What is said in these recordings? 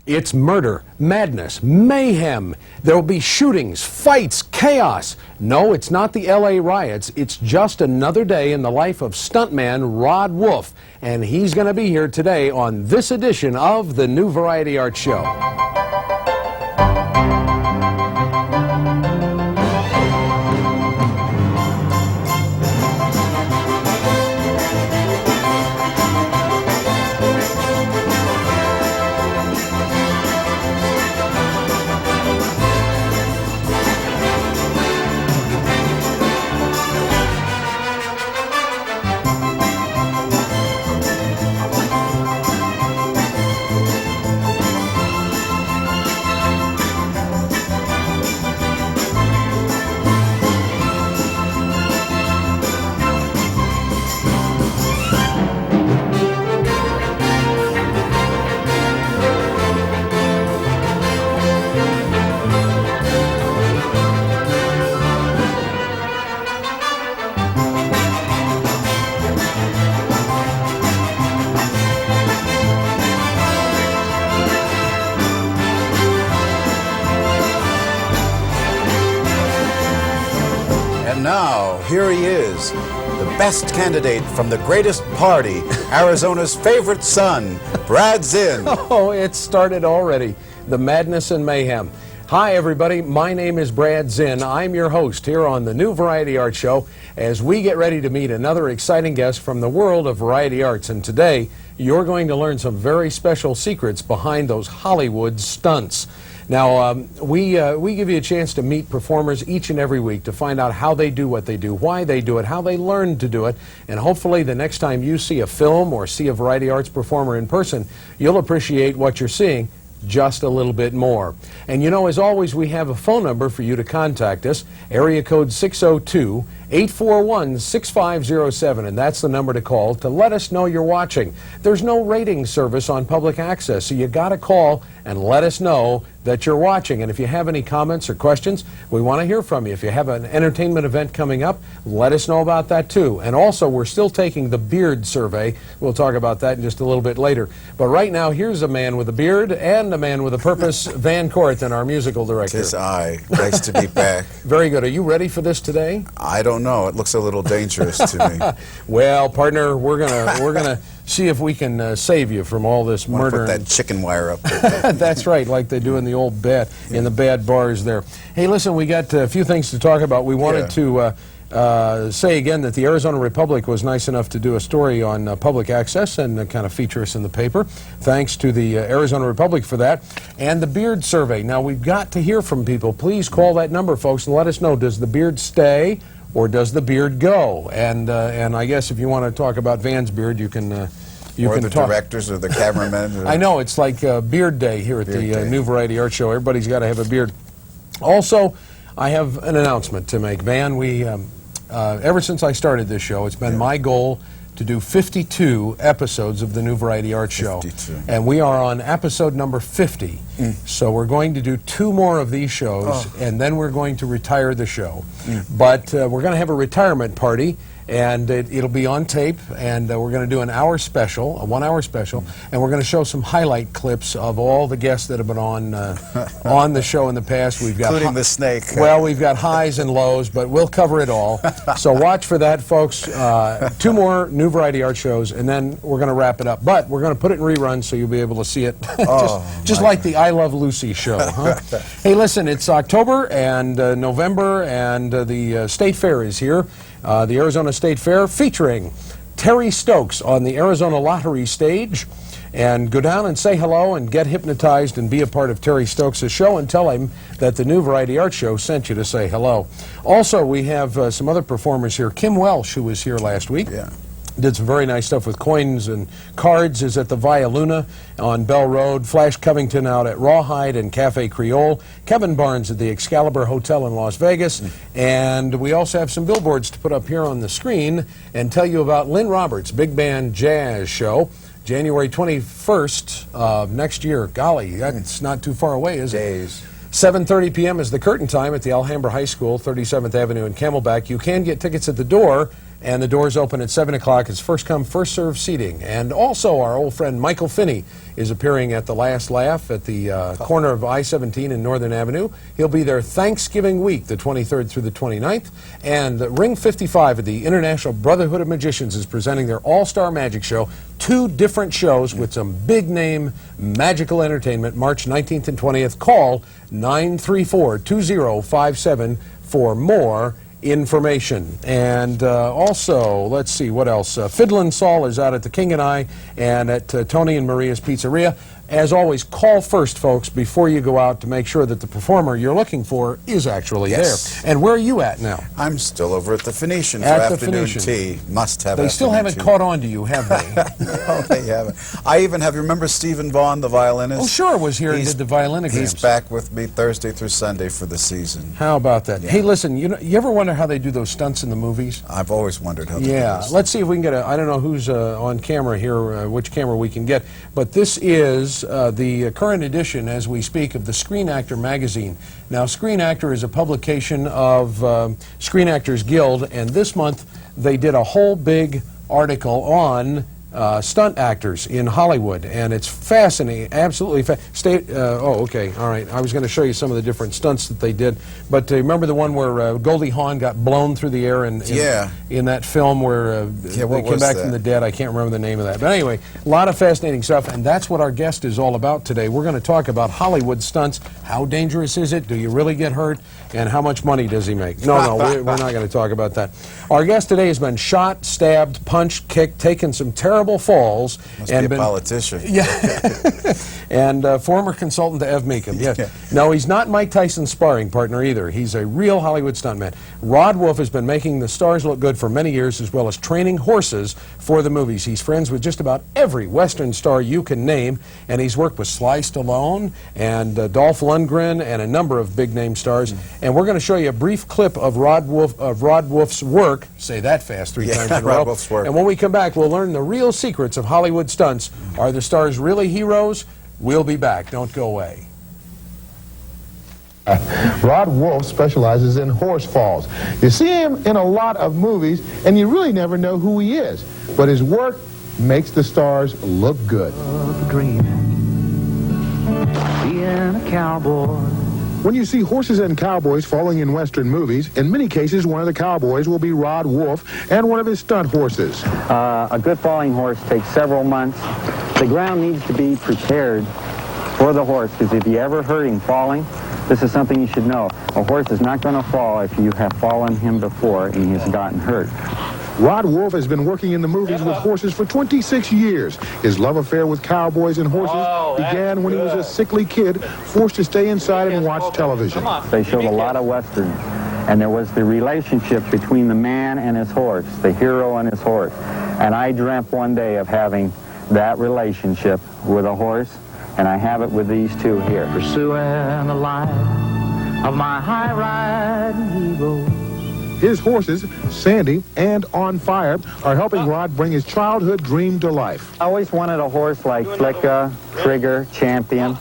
It's murder, madness, mayhem. There will be shootings, fights, chaos. No, it's not the LA riots. It's just another day in the life of stuntman RoddWolff. And he's going to be here today on this edition of the New Variety Art Show. And now, here he is, the best candidate from the greatest party, Arizona's favorite son, Brad Zinn. Oh, it started already. The madness and mayhem. Hi, everybody. My name is Brad Zinn. I'm your host here on the New Variety Art Show as we get ready to meet another exciting guest from the world of variety arts. And today, you're going to learn some very special secrets behind those Hollywood stunts. Now, we give you a chance to meet performers each and every week to find out how they do what they do, why they do it, how they learn to do it, and hopefully the next time you see a film or see a variety arts performer in person, you'll appreciate what you're seeing just a little bit more. And you know, as always, we have a phone number for you to contact us, area code 602-841-6507, and that's the number to call to let us know you're watching. There's no rating service on public access, so you got to call and let us know that you're watching. And if you have any comments or questions, we want to hear from you. If you have an entertainment event coming up, let us know about that too. And also, we're still taking the beard survey. We'll talk about that in just a little bit later. But right now, here's a man with a beard and a man with a purpose, Van Corthen, our musical director. Tis I. Nice to be back. Very good. Are you ready for this today? I don't know. It looks a little dangerous to me. Well, partner, we're gonna see if we can save you from all this murder. Put that chicken wire up there. That's right, like they do in the old in the bad bars there. Hey, listen, we got a few things to talk about. We wanted to say again that the Arizona Republic was nice enough to do a story on public access and kind of feature us in the paper. Thanks to the Arizona Republic for that. And the beard survey. Now, we've got to hear from people. Please call that number, folks, and let us know, does the beard stay or does the beard go? And I guess if you want to talk about Van's beard, you can or the directors or the cameramen. I know, it's like Beard Day here at the New Variety Art Show. Everybody's got to have a beard. Also, I have an announcement to make. Van, we, ever since I started this show, it's been my goal to do 52 episodes of the New Variety Art Show. 52. And we are on episode number 50. So we're going to do 2 more of these shows, and then we're going to retire the show. But we're going to have a retirement party, and it'll be on tape, and we're going to do an hour special, a 1-hour special, and we're going to show some highlight clips of all the guests that have been on the show in the past. We've got including the snake. Well, we've got highs and lows, but we'll cover it all. So watch for that, folks. 2 more New Variety Art shows, and then we're going to wrap it up. But we're going to put it in reruns so you'll be able to see it, just like the I Love Lucy show. Huh? Hey, listen, it's October and November, and the State Fair is here. The Arizona State Fair featuring Terry Stokes on the Arizona Lottery stage. And go down and say hello and get hypnotized and be a part of Terry Stokes' show and tell him that the New Variety Art Show sent you to say hello. Also, we have some other performers here. Kim Welsh, who was here last week. Did some very nice stuff with coins and cards, is at the Via Luna on Bell Road. Flash Covington out at Rawhide and Cafe Creole. Kevin Barnes at the Excalibur Hotel in Las Vegas. And we also have some billboards to put up here on the screen and tell you about Lynn Roberts' Big Band Jazz Show. January 21st of next year. Golly, that's not too far away, is it? 7:30 p.m. is the curtain time at the Alhambra High School, 37th Avenue in Camelback. You can get tickets at the door and the doors open at 7 o'clock. It's first come, first served seating. And also our old friend Michael Finney is appearing at the Last Laugh at the corner of I-17 and Northern Avenue. He'll be there Thanksgiving week, the 23rd through the 29th. And Ring 55 at the International Brotherhood of Magicians is presenting their All-Star Magic Show. 2 different shows with some big-name magical entertainment, March 19th and 20th. Call 934-2057 for more information. And also, let's see, what else? Fiddlin' Saul is out at the King and I and at Tony and Maria's Pizzeria. As always, call first, folks, before you go out to make sure that the performer you're looking for is actually there. And where are you at now? I'm still over at the Phoenician for At the afternoon Phoenician. tea. Must have They still afternoon haven't tea. caught on to you, have they? No, they haven't. I even have, you remember Stephen Vaughn, the violinist? Oh, sure, was here and did the violinograms. He's back with me Thursday through Sunday for the season. How about that? Yeah. Hey, listen, you ever wonder how they do those stunts in the movies? I've always wondered how they do Yeah, this. let's see if we can get I don't know who's on camera here, which camera we can get, but this is the current edition, as we speak, of the Screen Actor magazine. Now, Screen Actor is a publication of Screen Actors Guild, and this month they did a whole big article on stunt actors in Hollywood, and it's fascinating, absolutely oh, okay, all right. I was going to show you some of the different stunts that they did, but remember the one where Goldie Hawn got blown through the air in that film where they came back from the dead? I can't remember the name of that. But anyway, a lot of fascinating stuff, and that's what our guest is all about today. We're going to talk about Hollywood stunts. How dangerous is it? Do you really get hurt? And how much money does he make? No, we're not going to talk about that. Our guest today has been shot, stabbed, punched, kicked, taken some terrible falls. Must be a politician. Yeah. And former consultant to Ev Meekum. Yes. No, he's not Mike Tyson's sparring partner either. He's a real Hollywood stuntman. RoddWolff has been making the stars look good for many years, as well as training horses for the movies. He's friends with just about every Western star you can name, and he's worked with Sly Stallone and Dolph Lundgren and a number of big-name stars. And we're going to show you a brief clip of RoddWolff's work. Say that fast 3 times in a row. RoddWolff's work. And when we come back, we'll learn the real secrets of Hollywood stunts. Are the stars really heroes? We'll be back. Don't go away. RoddWolff specializes in horse falls. You see him in a lot of movies, and you really never know who he is. But his work makes the stars look good. Dreaming, being a cowboy. When you see horses and cowboys falling in Western movies, in many cases one of the cowboys will be RoddWolff and one of his stunt horses. A good falling horse takes several months. The ground needs to be prepared for the horse, because if you ever hurt him falling, this is something you should know. A horse is not going to fall if you have fallen him before and he has gotten hurt. RoddWolff has been working in the movies with horses for 26 years. His love affair with cowboys and horses began when he was a sickly kid, forced to stay inside and watch television. They showed a lot of westerns, and there was the relationship between the man and his horse, the hero and his horse. And I dreamt one day of having that relationship with a horse, and I have it with these two here. Pursuing the life of my high-riding eagle. His horses, Sandy and On Fire, are helping Rod bring his childhood dream to life. I always wanted a horse like Flicka, Trigger, Champion,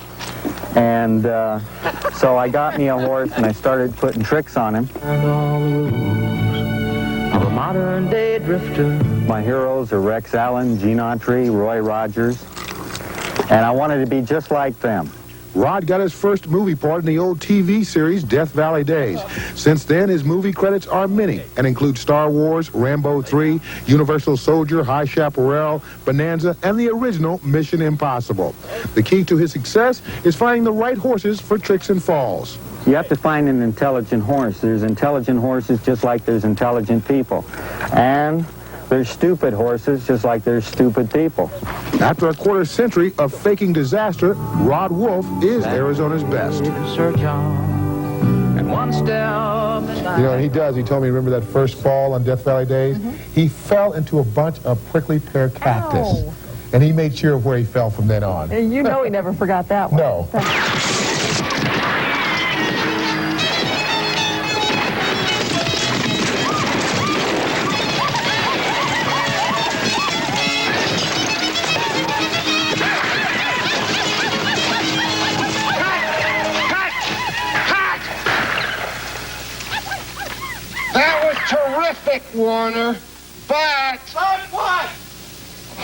and so I got me a horse and I started putting tricks on him. And all the rules of a modern-day drifter. My heroes are Rex Allen, Gene Autry, Roy Rogers, and I wanted to be just like them. Rod got his first movie part in the old TV series Death Valley Days. Since then, his movie credits are many and include Star Wars, Rambo 3, Universal Soldier, High Chaparral, Bonanza, and the original Mission Impossible. The key to his success is finding the right horses for tricks and falls. You have to find an intelligent horse. There's intelligent horses just like there's intelligent people. And there's stupid horses just like there's stupid people. After a quarter century of faking disaster, RoddWolff is Arizona's best. Search on, and one step. You know, and he does. He told me, remember that first fall on Death Valley Days? He fell into a bunch of prickly pear cactus. Ow. And he made sure of where he fell from then on. And you know he never forgot that one. No. That was terrific, Warner. But what?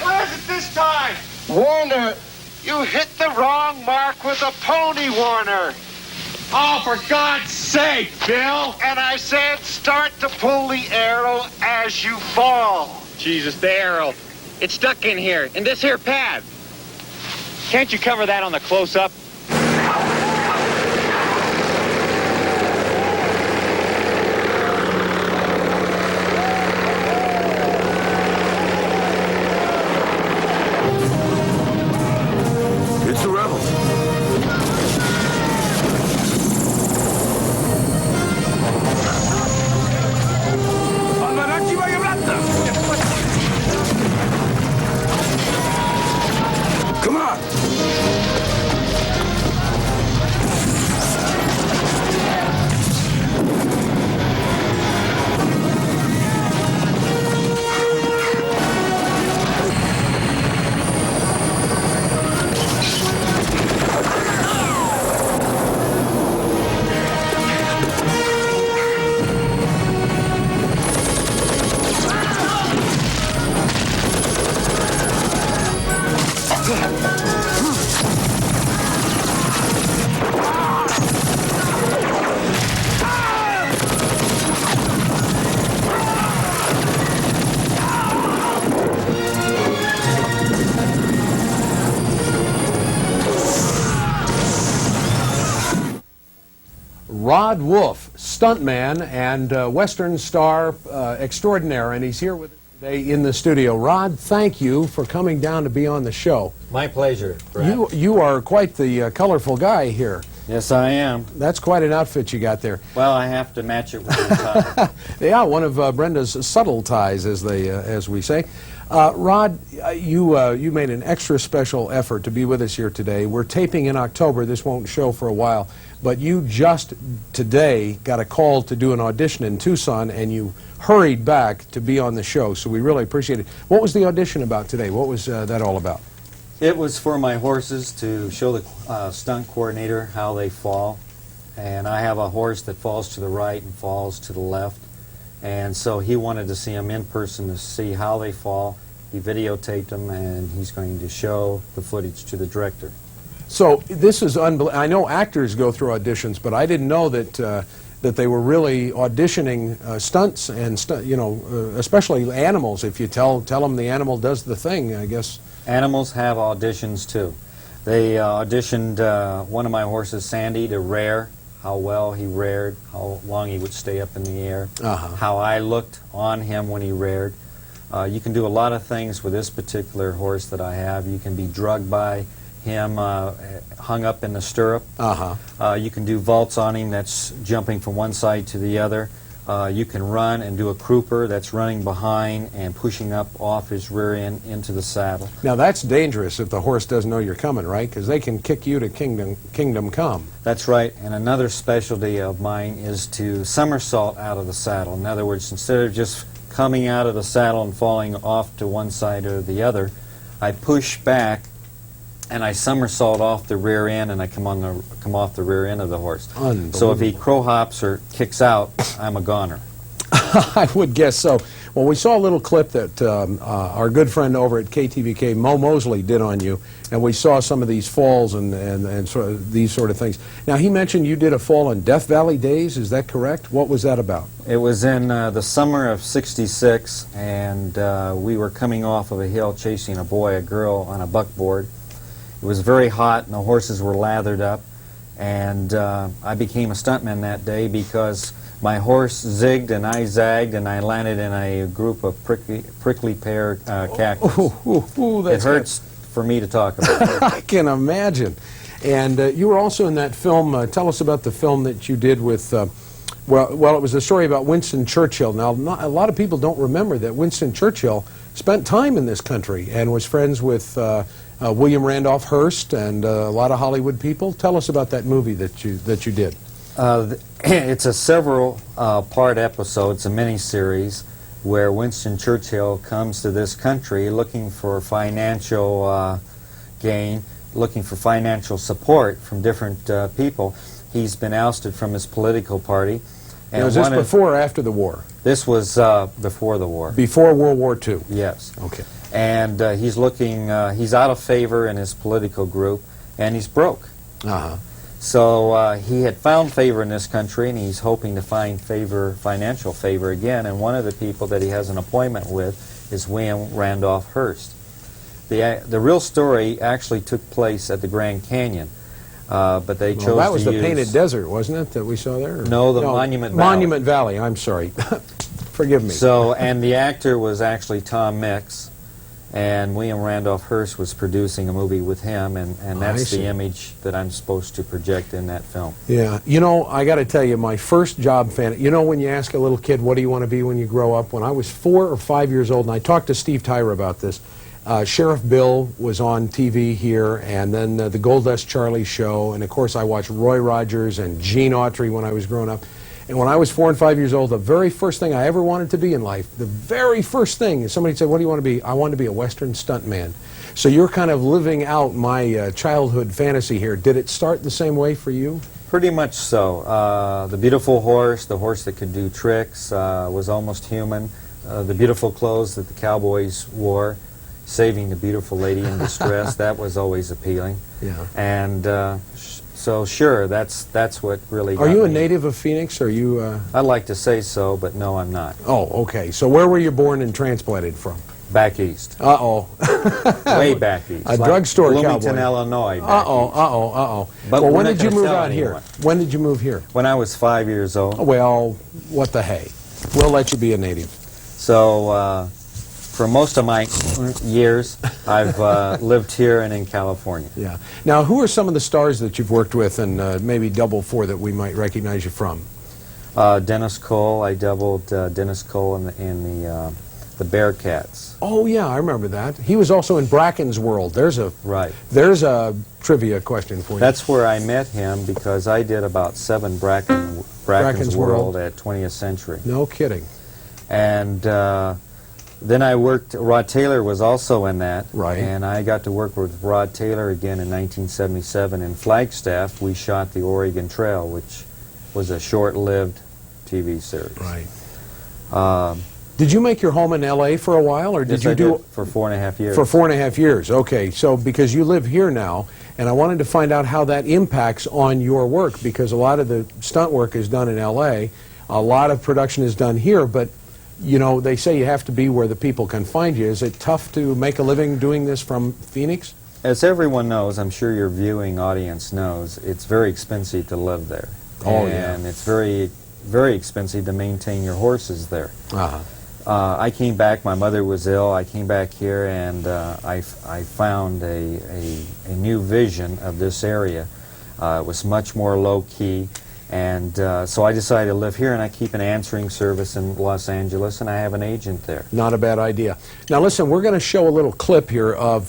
What is it this time? Warner, you hit the wrong mark with a pony, Warner. Oh, for God's sake, Bill! And I said start to pull the arrow as you fall. Jesus, the arrow. It's stuck in here, in this here pad. Can't you cover that on the close-up? It's the rebels. Come on! RoddWolff, stuntman and Western star extraordinaire, and he's here with us today in the studio. Rod, thank you for coming down to be on the show. My pleasure, Brad. You are quite the colorful guy here. Yes, I am. That's quite an outfit you got there. Well, I have to match it with your tie. Yeah, one of Brenda's subtle ties, as we say. Rod, you made an extra special effort to be with us here today. We're taping in October. This won't show for a while. But you just today got a call to do an audition in Tucson, and you hurried back to be on the show. So we really appreciate it. What was the audition about today? What was that all about? It was for my horses to show the stunt coordinator how they fall. And I have a horse that falls to the right and falls to the left. And so he wanted to see them in person to see how they fall. He videotaped them, and he's going to show the footage to the director. So this is unbelievable. I know actors go through auditions, but I didn't know that that they were really auditioning stunts and especially animals. If you tell them the animal does the thing, I guess. Animals have auditions too. They auditioned one of my horses, Sandy, to rear. How well he reared, how long he would stay up in the air, how I looked on him when he reared. You can do a lot of things with this particular horse that I have. You can be drugged by him, hung up in the stirrup. You can do vaults on him, that's jumping from one side to the other. You can run and do a crouper, that's running behind and pushing up off his rear end into the saddle. Now that's dangerous if the horse doesn't know you're coming, right? Because they can kick you to kingdom come. That's right, and another specialty of mine is to somersault out of the saddle. In other words, instead of just coming out of the saddle and falling off to one side or the other, I push back and I somersault off the rear end, and I come off the rear end of the horse. So if he crow hops or kicks out, I'm a goner. I would guess so. Well, we saw a little clip that our good friend over at KTVK, Mo Mosley, did on you, and we saw some of these falls and sort of these sort of things. Now, he mentioned you did a fall on Death Valley Days. Is that correct? What was that about? It was in the summer of ¡66, and we were coming off of a hill chasing a girl on a buckboard. It was very hot, and the horses were lathered up, and I became a stuntman that day because my horse zigged and I zagged, and I landed in a group of prickly pear cactus. It hurts for me to talk about. I can imagine. And you were also in that film. Tell us about the film that you did with, well, it was a story about Winston Churchill. Now, a lot of people don't remember that Winston Churchill spent time in this country and was friends with William Randolph Hearst and a lot of Hollywood people. Tell us about that movie that you did. It's a several part episode. It's a mini-series where Winston Churchill comes to this country looking for financial gain, looking for financial support from different people. He's been ousted from his political party, And now, is this before or after the war? This was before the war. Before World War II? Yes. Okay. And he's looking, he's out of favor in his political group, and he's broke. Uh-huh. So he had found favor in this country, and he's hoping to find favor, financial favor again. And one of the people that he has an appointment with is William Randolph Hearst. The real story actually took place at the Grand Canyon, but they chose that was to the use... Painted Desert, wasn't it, that we saw there? No, the Monument Valley. Monument Valley, I'm sorry. Forgive me. So, and the actor was actually Tom Mix, and William Randolph Hearst was producing a movie with him, and that's the image that I'm supposed to project in that film. Yeah, you know, I got to tell you, my first job you know when you ask a little kid, what do you want to be when you grow up? When I was 4 or 5 years old, and I talked to Steve Tyra about this, Sheriff Bill was on TV here, and then the Goldust Charlie show, and of course I watched Roy Rogers and Gene Autry when I was growing up. And when I was 4 and 5 years old, the very first thing I ever wanted to be in life, the very first thing, is somebody said, what do you want to be? I wanted to be a Western stuntman. So you're kind of living out my childhood fantasy here. Did it start the same way for you? Pretty much so. The beautiful horse, the horse that could do tricks, was almost human. The beautiful clothes that the cowboys wore, saving the beautiful lady in distress, that was always appealing. Yeah. And so sure, that's what really got Are you a me. native of Phoenix? Are you? I'd like to say so, but no, I'm not. Oh, okay. So where were you born and transplanted from? Back east. Uh-oh. Way back east. A drugstore cowboy. Bloomington, Illinois. Uh-oh, uh-oh, uh-oh. But well, we're when not did you gonna move tell out here? anyone. When did you move here? When I was 5 years old. Well, what the hey. We'll let you be a native. So, for most of my years, I've lived here and in California. Yeah. Now, who are some of the stars that you've worked with, and maybe double for that we might recognize you from? Dennis Cole. I doubled Dennis Cole in the Bearcats. Oh yeah, I remember that. He was also in Bracken's World. There's a trivia question for you. That's where I met him, because I did about 7 Bracken's World at 20th Century. No kidding. And then I worked, Rod Taylor was also in that. Right. And I got to work with Rod Taylor again in 1977 in Flagstaff. We shot the Oregon Trail, which was a short-lived TV series. Right. Did you make your home in L.A. for a while, or did Yes, you I did for 4.5 years. For 4.5 years, okay. So because you live here now, and I wanted to find out how that impacts on your work, because a lot of the stunt work is done in L.A., a lot of production is done here, but you know, they say you have to be where the people can find you. Is it tough to make a living doing this from Phoenix? As everyone knows, I'm sure your viewing audience knows, it's very expensive to live there. Oh, yeah. And it's very, very expensive to maintain your horses there. Uh-huh. I came back, my mother was ill, I came back here, and I found a new vision of this area. It was much more low-key, and so I decided to live here, and I keep an answering service in Los Angeles, and I have an agent there. Not a bad idea. Now listen, we're going to show a little clip here of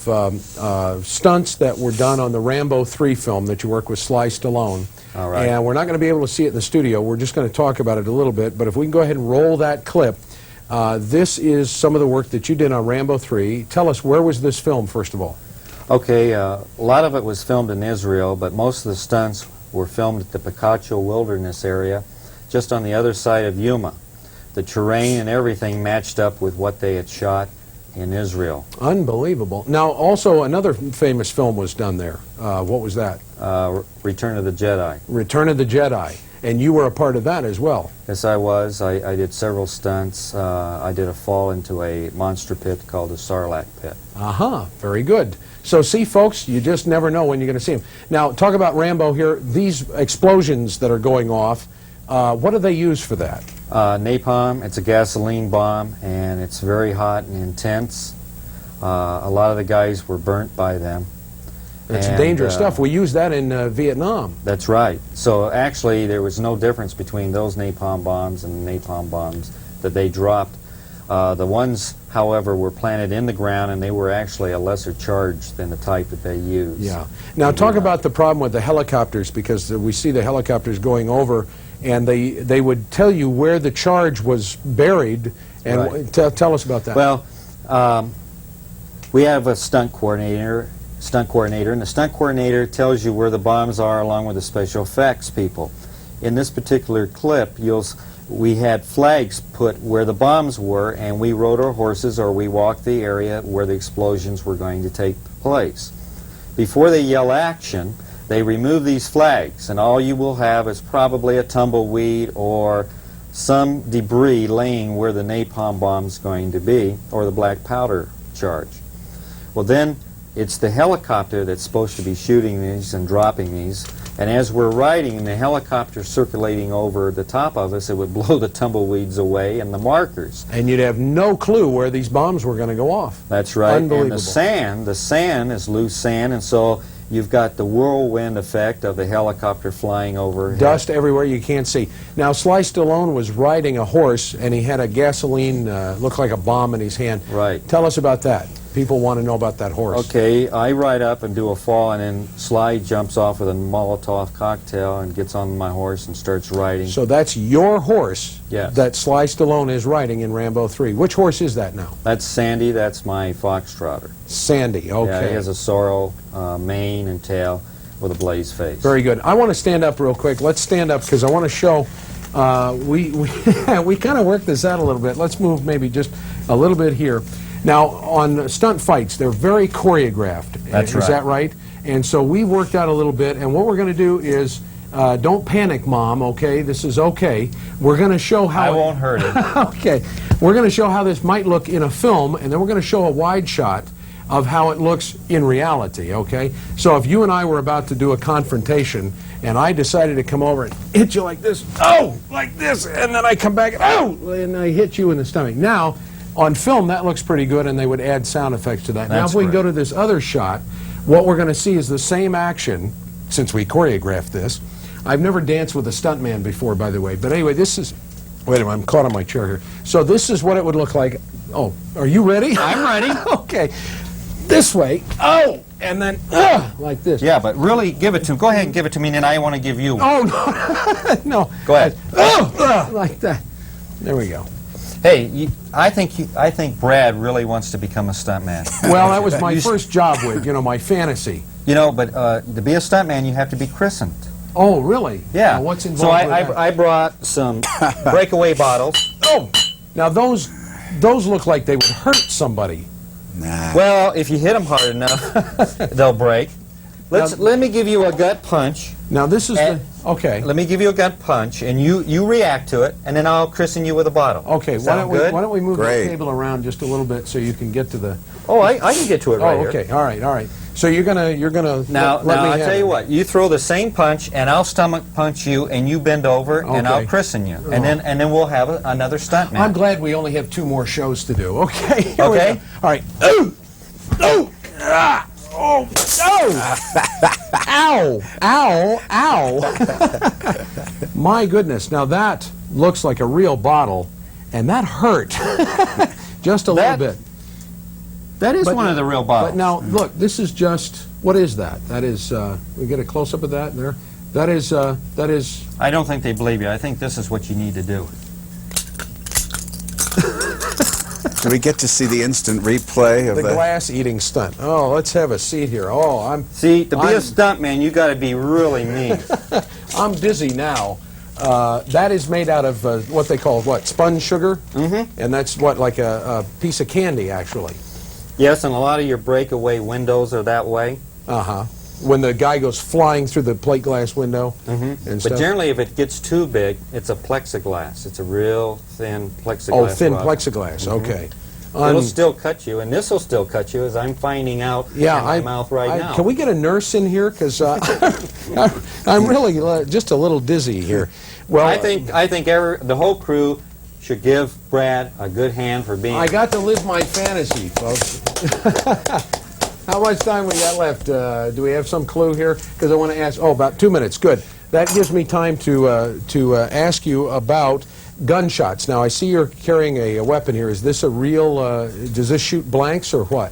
stunts that were done on the Rambo 3 film that you worked with Sly Stallone. All right. And we're not going to be able to see it in the studio. We're just going to talk about it a little bit, but if we can go ahead and roll that clip. This is some of the work that you did on Rambo 3. Tell us, where was this filmed, first of all? Okay, a lot of it was filmed in Israel, but most of the stunts were filmed at the Picacho Wilderness area, just on the other side of Yuma. The terrain and everything matched up with what they had shot in Israel. Unbelievable. Now, also, another famous film was done there. What was that? Return of the Jedi. Return of the Jedi. And you were a part of that as well. Yes, I was. I did several stunts. I did a fall into a monster pit called the Sarlacc pit. Aha, very good. So see, folks, you just never know when you're going to see him. Now, talk about Rambo here. These explosions that are going off, what do they use for that? Napalm. It's a gasoline bomb, and it's very hot and intense. A lot of the guys were burnt by them. It's dangerous stuff. We used that in Vietnam. That's right. So actually, there was no difference between those napalm bombs and the napalm bombs that they dropped. The ones, however, were planted in the ground, and they were actually a lesser charge than the type that they used. Yeah. Now, talk about the problem with the helicopters, because we see the helicopters going over, and they would tell you where the charge was buried. And right. Tell us about that. Well, we have a stunt coordinator, and the stunt coordinator tells you where the bombs are along with the special effects people. in this particular clip, we had flags put where the bombs were, and we rode our horses or we walked the area where the explosions were going to take place. Before they yell action, they remove these flags, and all you will have is probably a tumbleweed or some debris laying where the napalm bomb's going to be, or the black powder charge. Well, then it's the helicopter that's supposed to be shooting these and dropping these, and as we're riding and the helicopter circulating over the top of us, it would blow the tumbleweeds away and the markers. And you'd have no clue where these bombs were going to go off. That's right. Unbelievable. And the sand is loose sand, and so you've got the whirlwind effect of the helicopter flying over. Dust everywhere you can't see. Now, Sly Stallone was riding a horse, and he had a gasoline, looked like a bomb in his hand. Right. Tell us about that. People want to know about that horse. Okay, I ride up and do a fall, and then Sly jumps off with a Molotov cocktail and gets on my horse and starts riding. So that's your horse Yes. that Sly Stallone is riding in Rambo 3. Which horse is that now? That's Sandy. That's my foxtrotter. Sandy, okay. Yeah, he has a sorrel mane and tail with a blaze face. Very good. I want to stand up real quick. Let's stand up because I want to show. We kind of worked this out a little bit. Let's move maybe just a little bit here. Now, on stunt fights, they're very choreographed. That's right. Is that right? And so we worked out a little bit, and what we're going to do is, don't panic, Mom, okay? This is okay. We're going to show how... I won't hurt it. Okay. We're going to show how this might look in a film, and then we're going to show a wide shot of how it looks in reality, okay? So if you and I were about to do a confrontation, and I decided to come over and hit you like this, oh, like this, and then I come back, oh, and I hit you in the stomach. Now, on film, that looks pretty good, and they would add sound effects to that. Now, if we can go to this other shot, what we're going to see is the same action, since we choreographed this. I've never danced with a stuntman before, by the way, but anyway, this is... Wait a minute, I'm caught on my chair here. So this is what it would look like. Oh, are you ready? I'm ready. Okay. This way. Oh! And then, like this. Yeah, but really, give it to him. Go ahead and give it to me, and then I want to give you one. Oh, no. No. Go ahead. Like that. There we go. Hey, I think Brad really wants to become a stuntman. Well, that was my first job with, my fantasy. You know, but to be a stuntman, you have to be christened. Oh, really? Yeah. Now, what's involved so with that? I brought some breakaway bottles. Oh! Now, those look like they would hurt somebody. Nah. Well, if you hit them hard enough, they'll break. Let me give you a gut punch. Now, this is okay. Let me give you a gut punch, and you react to it, and then I'll christen you with a bottle. Okay, why don't we move Great. the table around just a little bit so you can get to the... Oh, I can get to it right here. Okay, all right. So you're gonna Now, let me I'll have tell it. you what. You throw the same punch, and I'll stomach punch you, and you bend over, and I'll Okay. christen you, and then we'll have another stuntman. I'm glad we only have 2 more shows to do. Okay. Here we Okay. go. All right. Oh! Ow! Ow! Ow! My goodness! Now that looks like a real bottle, and that hurt just a little bit. That is one of the real bottles. But now, look, this is just, what is that? That is, we get a close-up of that there? That is... I don't think they believe you. I think this is what you need to do. Do we get to see the instant replay of the glass-eating stunt. Oh, let's have a seat here. Oh, See, to be a stuntman, you got to be really mean. I'm dizzy now. That is made out of what they call, sponge sugar? Mm-hmm. And that's like a piece of candy, actually. Yes, and a lot of your breakaway windows are that way. Uh-huh. When the guy goes flying through the plate glass window and But stuff. generally, if it gets too big, it's a plexiglass. It's a real thin plexiglass. Oh, thin rod. plexiglass, okay. It'll still cut you, and this will still cut you, as I'm finding out in my mouth right now. Can we get a nurse in here? Because I'm really just a little dizzy here. Well, I think the whole crew should give Brad a good hand for being... I got to live my fantasy, folks. How much time we got left? Do we have some clue here? Because I want to ask... Oh, about 2 minutes. Good. That gives me time to ask you about gunshots. Now, I see you're carrying a weapon here. Is this a real... does this shoot blanks or what?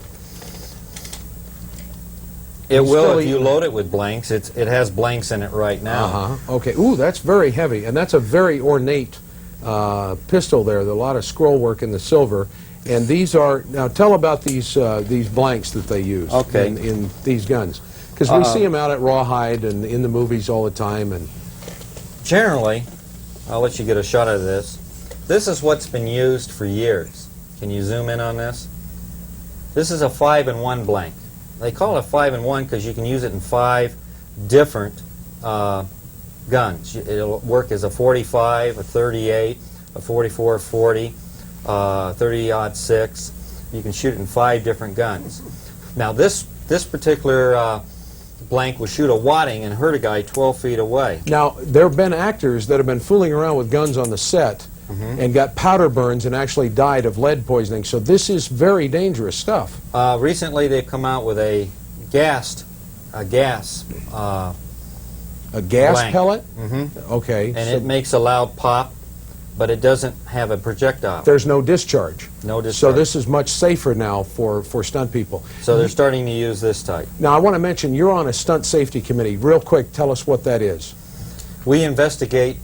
It will if you load it with blanks. It has blanks in it right now. Uh-huh. Okay. Ooh, that's very heavy. And that's a very ornate pistol there. There's a lot of scroll work in the silver. And these are... Now, tell about these blanks that they use in these guns. Because we see them out at Rawhide and in the movies all the time. And generally, I'll let you get a shot of this. This is what's been used for years. Can you zoom in on this? This is a 5-in-1 blank. They call it 5-in-1 because you can use it in 5 different guns. It'll work as a 45, a 38, a 44-40, 30-06. You can shoot it in 5 different guns. Now this particular blank will shoot a wadding and hurt a guy 12 feet away. Now, there have been actors that have been fooling around with guns on the set and got powder burns and actually died of lead poisoning. So this is very dangerous stuff. Recently, they've come out with a gas A gas blank. pellet? Mm-hmm. Okay. And so it makes a loud pop, but it doesn't have a projectile. there's no discharge. No discharge. So this is much safer now for stunt people. So they're starting to use this type. Now, I want to mention, you're on a stunt safety committee. Real quick, tell us what that is. We investigate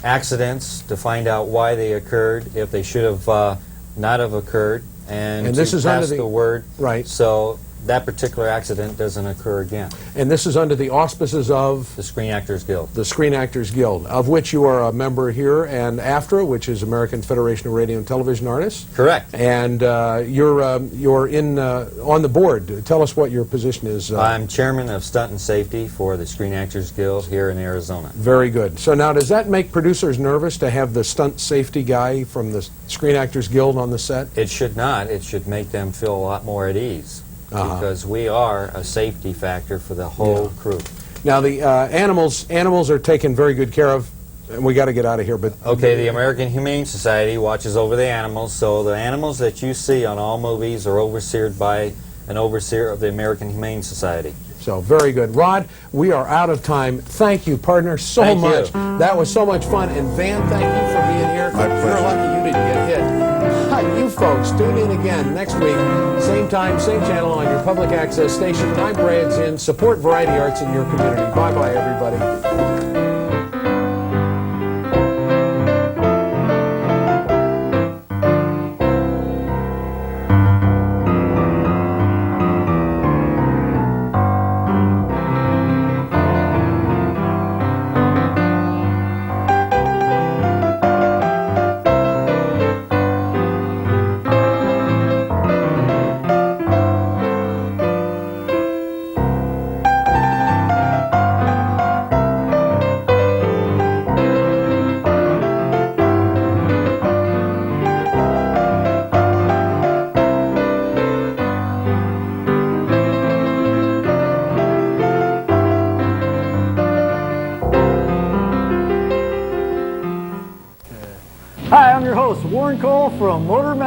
accidents to find out why they occurred, if they should have not have occurred, and this to is under pass the- the word Right. so that particular accident doesn't occur again. And this is under the auspices of The Screen Actors Guild. the Screen Actors Guild, of which you are a member here, and AFTRA, which is American Federation of Radio and Television Artists. Correct. And you're in on the board. Tell us what your position is. I'm chairman of Stunt and Safety for the Screen Actors Guild here in Arizona. Very good. So now, does that make producers nervous to have the stunt safety guy from the Screen Actors Guild on the set? It should not. It should make them feel a lot more at ease. Because we are a safety factor for the whole crew. Now, the animals are taken very good care of, and we got to get out of here. But Okay, the American Humane Society watches over the animals, so the animals that you see on all movies are overseen by an overseer of the American Humane Society. So, very good. Rod, we are out of time. Thank you, partner, so Thank you. much. That was so much fun. And Van, thank you for being here. My pleasure. You're lucky you didn't get hit. You folks, tune in again next week. Same time, same channel on your public access station. I'm Brad Zinn. Support variety arts in your community. Bye-bye, everybody. Hi, I'm your host, Warren Cole from Motor Madness.